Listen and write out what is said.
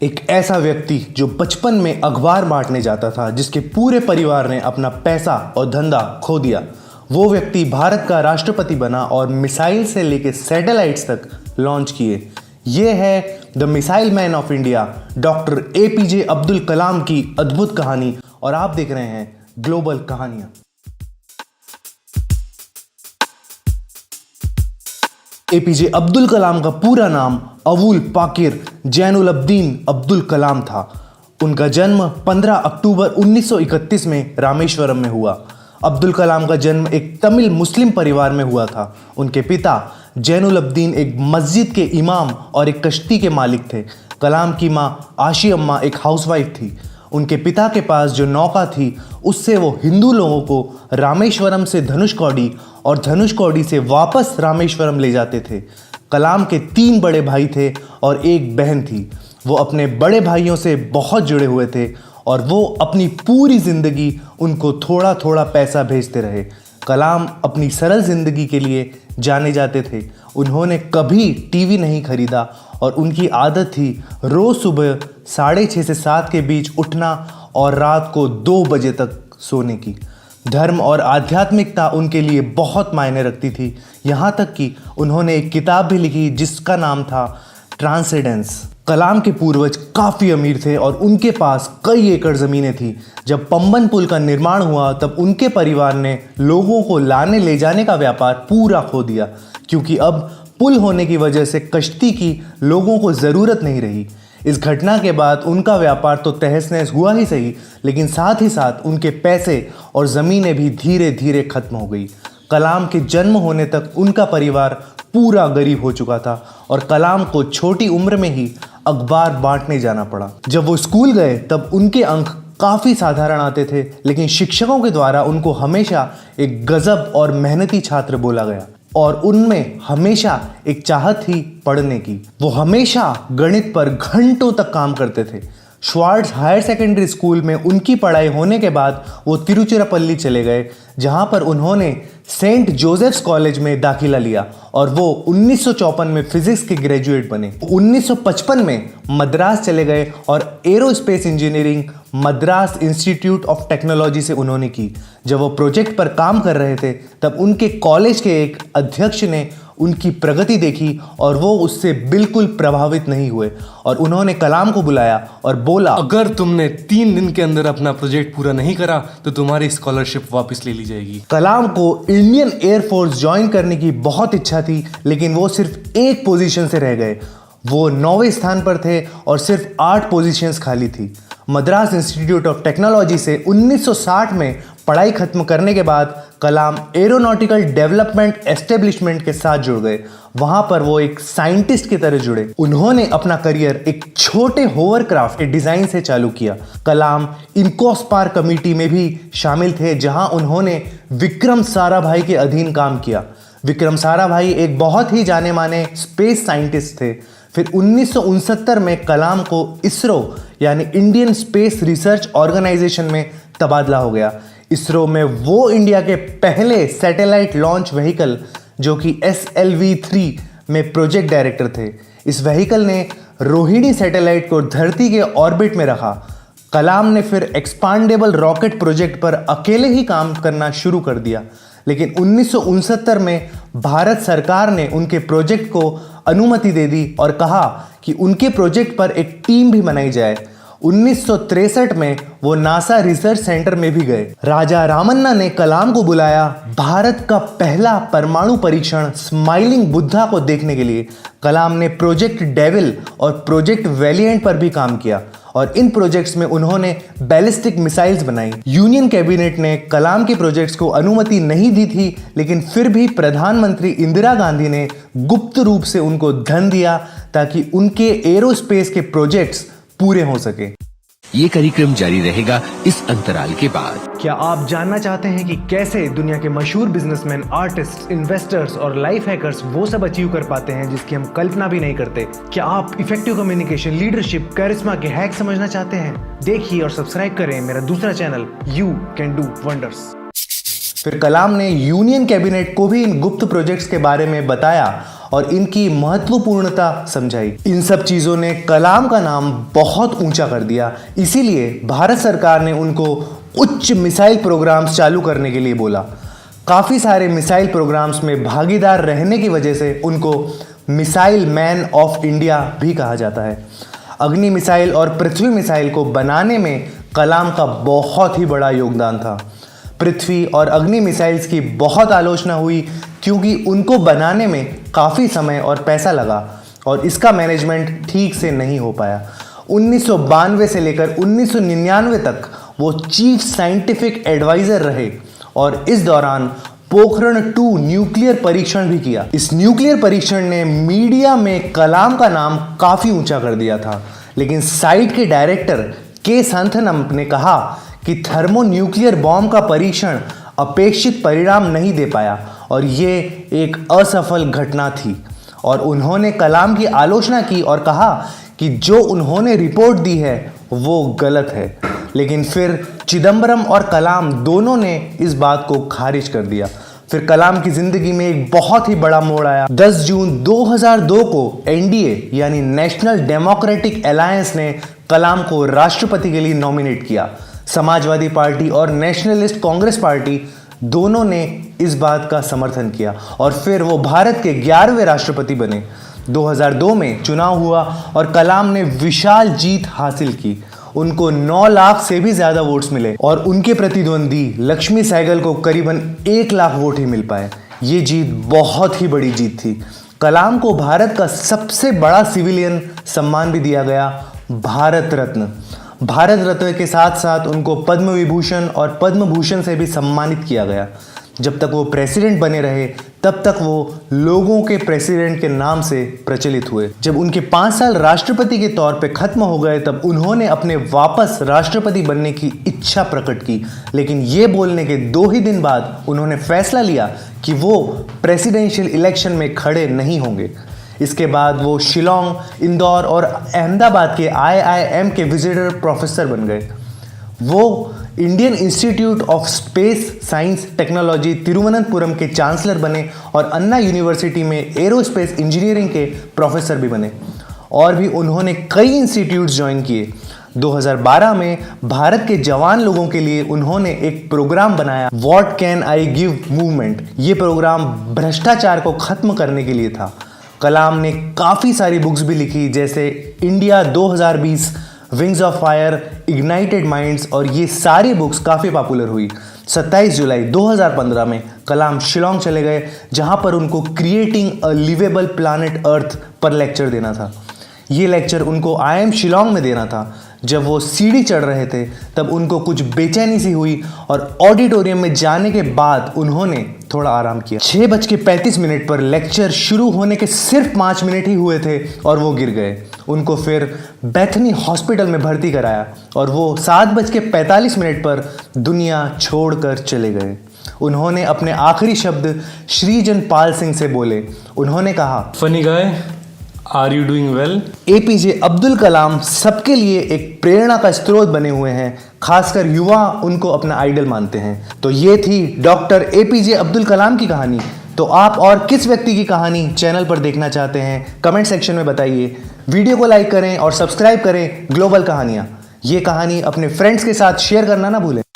एक ऐसा व्यक्ति जो बचपन में अखबार बांटने जाता था, जिसके पूरे परिवार ने अपना पैसा और धंधा खो दिया, वो व्यक्ति भारत का राष्ट्रपति बना और मिसाइल से लेकर सैटेलाइट्स तक लॉन्च किए। ये है the missile man of India, doctor APJ Abdul Kalam की अद्भुत कहानी, और आप देख रहे हैं ग्लोबल कहानियां। एपीजे अब्दुल कलाम का पूरा नाम अवुल पाकिर जैनुलब्दीन अब्दुल कलाम था। उनका जन्म 15 अक्टूबर 1931 में रामेश्वरम में हुआ। अब्दुल कलाम का जन्म एक तमिल मुस्लिम परिवार में हुआ था। उनके पिता जैनुलब्दीन एक मस्जिद के इमाम और एक कश्ती के मालिक थे। कलाम की माँ आशी अम्मा एक हाउसवाइफ थी। उनके पिता के पास जो नौका थी, उससे वो हिंदू लोगों को रामेश्वरम से धनुषकोडी और धनुषकोडी से वापस रामेश्वरम ले जाते थे। कलाम के 3 बड़े भाई थे और एक बहन थी। वो अपने बड़े भाइयों से बहुत जुड़े हुए थे और वो अपनी पूरी ज़िंदगी उनको थोड़ा थोड़ा पैसा भेजते रहे। कलाम अपनी सरल ज़िंदगी के लिए जाने जाते थे। उन्होंने कभी टीवी नहीं खरीदा और उनकी आदत थी रोज़ सुबह 6:30 से 7 के बीच उठना और रात को 2 बजे तक सोने की। धर्म और आध्यात्मिकता उनके लिए बहुत मायने रखती थी। यहाँ तक कि उन्होंने एक किताब भी लिखी जिसका नाम था ट्रांसेंडेंस। कलाम के पूर्वज काफ़ी अमीर थे और उनके पास कई एकड़ ज़मीनें थी। जब पंबन पुल का निर्माण हुआ तब उनके परिवार ने लोगों को लाने ले जाने का व्यापार पूरा खो दिया, क्योंकि अब पुल होने की वजह से कश्ती की लोगों को ज़रूरत नहीं रही। इस घटना के बाद उनका व्यापार तो तहस नहस हुआ ही सही, लेकिन साथ ही साथ उनके पैसे और ज़मीनें भी धीरे धीरे खत्म हो गई। कलाम के जन्म होने तक उनका परिवार पूरा गरीब हो चुका था और कलाम को छोटी उम्र में ही अखबार बांटने जाना पड़ा। जब वो स्कूल गए तब उनके अंक काफ़ी साधारण आते थे, लेकिन शिक्षकों के द्वारा उनको हमेशा एक गजब और मेहनती छात्र बोला गया और उनमें हमेशा एक चाहत थी पढ़ने की। वो हमेशा गणित पर घंटों तक काम करते थे। श्वार्ट्ज हायर सेकेंडरी स्कूल में उनकी पढ़ाई होने के बाद वो तिरुचिरापल्ली चले गए, जहां पर उन्होंने सेंट जोसेफ्स कॉलेज में दाखिला लिया और वो 1954 में फिजिक्स के ग्रेजुएट बने। 1955 में मद्रास चले गए और aerospace engineering Madras institute of technology से उन्होंने की। जब वो प्रोजेक्ट पर काम कर रहे थे तब उनके कॉलेज के एक अध्यक्ष ने उनकी प्रगति देखी और वो उससे बिल्कुल प्रभावित नहीं हुए और उन्होंने कलाम को बुलाया और बोला, अगर तुमने 3 दिन के अंदर अपना प्रोजेक्ट पूरा नहीं करा तो तुम्हारी स्कॉलरशिप वापस ले ली जाएगी। कलाम को इंडियन एयरफोर्स ज्वाइन करने की बहुत इच्छा थी, लेकिन वो सिर्फ एक पोजीशन से रह गए। वो 9वें स्थान पर थे और सिर्फ 8 पोजीशंस खाली थी। मद्रास इंस्टीट्यूट ऑफ टेक्नोलॉजी से 1960 में पढ़ाई खत्म करने के बाद कलाम एरोनॉटिकल डेवलपमेंट एस्टेब्लिशमेंट के साथ जुड़ गए। वहां पर वो एक साइंटिस्ट की तरह जुड़े। उन्होंने अपना करियर एक छोटे होवरक्राफ्ट के डिजाइन से चालू किया। कलाम इनकोस्पार कमेटी में भी शामिल थे, जहां उन्होंने विक्रम साराभाई के अधीन काम किया। विक्रम साराभाई एक बहुत ही जाने माने स्पेस साइंटिस्ट थे। फिर 1969 में कलाम को इसरो यानी इंडियन स्पेस रिसर्च ऑर्गेनाइजेशन में तबादला हो गया। इसरो में वो इंडिया के पहले सैटेलाइट लॉन्च व्हीकल जो कि SLV-3 में प्रोजेक्ट डायरेक्टर थे। इस व्हीकल ने रोहिणी सैटेलाइट को धरती के ऑर्बिट में रखा। कलाम ने फिर एक्सपांडेबल रॉकेट प्रोजेक्ट पर अकेले ही काम करना शुरू कर दिया, लेकिन 1969 में भारत सरकार ने उनके प्रोजेक्ट को अनुमति दे दी और कहा कि उनके प्रोजेक्ट पर एक टीम भी बनाई जाए। 1963 में वो नासा रिसर्च सेंटर में भी गए। राजा रामन्ना ने कलाम को बुलाया भारत का पहला परमाणु परीक्षण स्माइलिंग बुद्धा को देखने के लिए। कलाम ने प्रोजेक्ट डेविल और प्रोजेक्ट वैलिएंट पर भी काम किया और इन प्रोजेक्ट्स में उन्होंने बैलिस्टिक मिसाइल्स बनाई। यूनियन कैबिनेट ने कलाम के प्रोजेक्ट्स को अनुमति नहीं दी थी, लेकिन फिर भी प्रधानमंत्री इंदिरा गांधी ने गुप्त रूप से उनको धन दिया ताकि उनके एरोस्पेस के प्रोजेक्ट्स पूरे हो सके। ये कार्यक्रम जारी रहेगा इस अंतराल के बाद। क्या आप जानना चाहते हैं कि कैसे दुनिया के मशहूर बिजनेसमैन, आर्टिस्ट, इन्वेस्टर्स और लाइफ हैकर्स वो सब अचीव कर पाते हैं जिसकी हम कल्पना भी नहीं करते? क्या आप इफेक्टिव कम्युनिकेशन, लीडरशिप, कैरिस्मा के हैक समझना चाहते हैं? देखिए और सब्सक्राइब करें मेरा दूसरा channel you can do wonders. फिर कलाम ने यूनियन कैबिनेट को भी इन गुप्त प्रोजेक्ट्स के बारे में बताया और इनकी महत्वपूर्णता समझाई। इन सब चीज़ों ने कलाम का नाम बहुत ऊंचा कर दिया। इसीलिए भारत सरकार ने उनको उच्च मिसाइल प्रोग्राम्स चालू करने के लिए बोला। काफ़ी सारे मिसाइल प्रोग्राम्स में भागीदार रहने की वजह से उनको मिसाइल मैन ऑफ इंडिया भी कहा जाता है। अग्नि मिसाइल और पृथ्वी मिसाइल को बनाने में कलाम का बहुत ही बड़ा योगदान था। पृथ्वी और अग्नि मिसाइल्स की बहुत आलोचना हुई क्योंकि उनको बनाने में काफ़ी समय और पैसा लगा और इसका मैनेजमेंट ठीक से नहीं हो पाया। 1992 से लेकर 1999 तक वो चीफ साइंटिफिक एडवाइज़र रहे और इस दौरान पोखरण 2 न्यूक्लियर परीक्षण भी किया। इस न्यूक्लियर परीक्षण ने मीडिया में कलाम का नाम काफ़ी ऊंचा कर दिया था, लेकिन साइट के डायरेक्टर के संथनम ने कहा कि थर्मोन्यूक्लियर बॉम्ब का परीक्षण अपेक्षित परिणाम नहीं दे पाया और ये एक असफल घटना थी और उन्होंने कलाम की आलोचना की और कहा कि जो उन्होंने रिपोर्ट दी है वो गलत है। लेकिन फिर चिदम्बरम और कलाम दोनों ने इस बात को खारिज कर दिया। फिर कलाम की जिंदगी में एक बहुत ही बड़ा मोड़ आया। 10 जून 2002 को एनडीए यानी नेशनल डेमोक्रेटिक अलायंस ने कलाम को राष्ट्रपति के लिए नॉमिनेट किया। समाजवादी पार्टी और नेशनलिस्ट कांग्रेस पार्टी दोनों ने इस बात का समर्थन किया और फिर वो भारत के 11वें राष्ट्रपति बने। 2002 में चुनाव हुआ और कलाम ने विशाल जीत हासिल की। उनको 9 लाख से भी ज़्यादा वोट्स मिले और उनके प्रतिद्वंदी लक्ष्मी सहगल को करीबन 1 लाख वोट ही मिल पाए। ये जीत बहुत ही बड़ी जीत थी। कलाम को भारत का सबसे बड़ा सिविलियन सम्मान भी दिया गया, भारत रत्न। भारत रत्न के साथ साथ उनको पद्म विभूषण और पद्म भूषण से भी सम्मानित किया गया। जब तक वो प्रेसिडेंट बने रहे तब तक वो लोगों के प्रेसिडेंट के नाम से प्रचलित हुए। जब उनके 5 साल राष्ट्रपति के तौर पे खत्म हो गए तब उन्होंने अपने वापस राष्ट्रपति बनने की इच्छा प्रकट की, लेकिन ये बोलने के 2 ही दिन बाद उन्होंने फैसला लिया कि वो प्रेसिडेंशियल इलेक्शन में खड़े नहीं होंगे। इसके बाद वो शिलोंग, इंदौर और अहमदाबाद के IIM के विजिटर प्रोफेसर बन गए। वो Indian institute of space science technology Thiruvananthapuram के चांसलर बने और अन्ना यूनिवर्सिटी में एरोस्पेस इंजीनियरिंग के प्रोफेसर भी बने और भी उन्होंने कई इंस्टीट्यूट्स ज्वाइन किए। 2012 में भारत के जवान लोगों के लिए उन्होंने एक प्रोग्राम बनाया, what can I give movement. ये प्रोग्राम भ्रष्टाचार को खत्म करने के लिए था। कलाम ने काफ़ी सारी बुक्स भी लिखी जैसे India 2020, wings of fire, ignited minds और ये सारी बुक्स काफ़ी पॉपुलर हुई। 27 जुलाई 2015 में कलाम शिलोंग चले गए जहां पर उनको क्रिएटिंग अ लिवेबल प्लानट अर्थ पर लेक्चर देना था। ये लेक्चर उनको IIM शिलोंग में देना था। जब वो सीढ़ी चढ़ रहे थे तब उनको कुछ बेचैनी सी हुई और ऑडिटोरियम में जाने के बाद उन्होंने थोड़ा आराम किया। 6:35 पर लेक्चर शुरू होने के सिर्फ 5 मिनट ही हुए थे और वो गिर गए। उनको फिर बेथनी हॉस्पिटल में भर्ती कराया और वो 7:45 पर दुनिया छोड़कर चले गए। उन्होंने अपने आखिरी शब्द श्रीजन पाल सिंह से बोले। उन्होंने कहा, funny guy, are you doing well? APJ Abdul Kalam सबके लिए एक प्रेरणा का स्रोत बने हुए हैं, खासकर युवा उनको अपना आइडल मानते हैं। तो ये थी डॉक्टर APJ अब्दुल कलाम की कहानी। तो आप और किस व्यक्ति की कहानी चैनल पर देखना चाहते हैं कमेंट सेक्शन में बताइए। वीडियो को लाइक करें और सब्सक्राइब करें ग्लोबल कहानियाँ। ये कहानी अपने फ्रेंड्स के साथ शेयर करना ना भूलें।